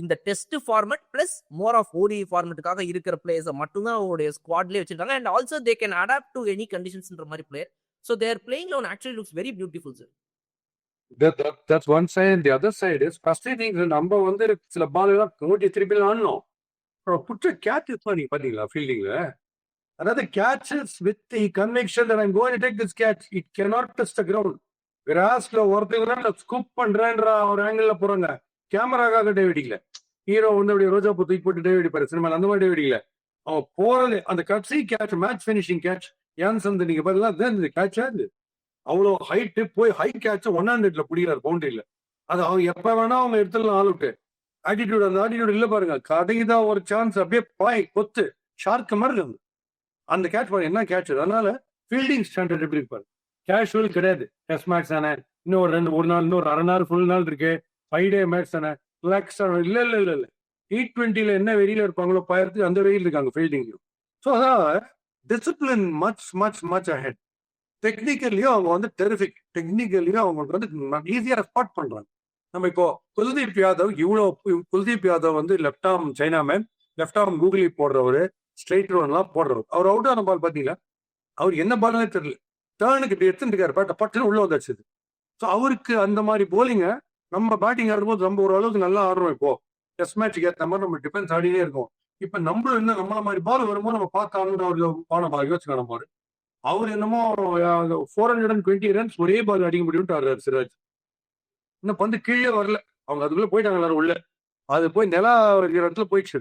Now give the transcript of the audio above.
இந்த test format plus more of ODI ஃபார்மட்டுக்காக இருக்கிற பிளேயர்ஸை மட்டும்தான் அவருடைய ஸ்குவாட்லேயே வச்சிருக்காங்க. And also they can adapt to any கண்டிஷன்ஸ்ன்ற மாதிரி player. So their playing eleven actually looks very beautiful sir. That's one side. And the other side is frustrating. நம்ம வந்து சில பால் எல்லாம் நோட்டி திருப்பி ஆடணும். புற்ற கேட்சஸ் பண்ணி பாத்தீங்களா ஃபீல்டிங்ல, அதாவது கேட்சஸ் with the conviction that I'm going to take this catch, it cannot touch the ground. கிராஸ்ல ஒருத்தவங்க ஸ்கூப் பண்றேன்ற ஒரு ஆங்கிள் போறாங்க, கேமராக்காக டேவிடிக்கல. ஹீரோ வந்து அப்படியே ரோஜா பூ தூக்கி போட்டு டேவிடிப்பாரு சினிமால, அந்த மாதிரி டேவிடிக்கல. அவன் போறது அந்த கட்சி catch, match finishing catch. Jansen நீங்க பாத்தீங்களா, இந்த கேட்ச் அது அவ்வளோ ஹைட்டு போய் ஹை கேட்ச் 100ல பிடிக்கிறார் பவுண்டரியில. அது அவங்க எப்ப வேணா அவங்க எடுத்துலாம் ஆல் அவுட். ஆட்டிடியூட், அந்த ஆட்டிடியூட் இல்ல பாருங்க, கடைக்குதான் ஒரு சான்ஸ், அப்படியே பாய் கொத்து ஷார்க்கு மாதிரி இருந்து அந்த கேட்ச் பாருங்க என்ன கேட்ச். அதனால ஃபீல்டிங் ஸ்டாண்டர்ட் எப்படி இருப்பாரு, கேஷுவல் கிடையாது. டெஸ்ட் மேட்ச் தானே, இன்னும் ஒரு நாள், இன்னொரு அரை நாள், ஃபுல் நாள் இருக்கு, 5 டே மேட்ச் தானே, ரிலாக்ஸ் இல்ல இல்ல இல்ல இல்ல. T20ல என்ன வெறியில இருப்பாங்களோ பயத்துக்கு அந்த வெறியில் இருக்காங்க ஃபீல்டிங்லையும். ஸோ அதான் discipline much much much ahead. டெக்னிக்கலியும் அவங்க வந்து டெரிஃபிக், டெக்னிக்கலியும் அவங்களுக்கு வந்து ஈஸியா ஸ்பாட் பண்றாங்க. நம்ம இப்போ குல்தீப் யாதவ், குல்தீப் யாதவ் வந்து left arm chinaman, left arm googly போடுறவரு, ஸ்ட்ரைட் ரன்லாம் போடுறவர். அவர் அவுட் ஆன பால் பாத்தீங்களா, அவர் என்ன பால்னே தெரியல, டேர்னுக்கு இப்படி எடுத்துருக்காரு, பட்டுன்னு உள்ள வந்துச்சு. ஸோ அவருக்கு அந்த மாதிரி போலிங்க நம்ம பேட்டிங் ஆடும்போது நம்ம ஓரளவுக்கு நல்லா ஆடுறோம். இப்போ டெஸ்ட் மேட்சுக்கு ஏற்ற மாதிரி நம்ம டிஃபென்ஸ் ஆடினே இருக்கோம். இப்ப நம்மளும் என்ன நம்மள மாதிரி பால் வரும்போது நம்ம பார்த்து ஆடுற பான பால் யோசிச்சு பாரு. அவர் என்னமோ 420 ரன்ஸ் ஒரே பால் அடிக்க முடியும்ட்டு ஆடுறாரு சிராஜ். இன்னும் பந்து கீழே வரல, அவங்க அதுக்குள்ள போயிட்டாங்க எல்லாரும் உள்ள. அது போய் நிலா இருக்கிற இடத்துல போயிடுச்சு.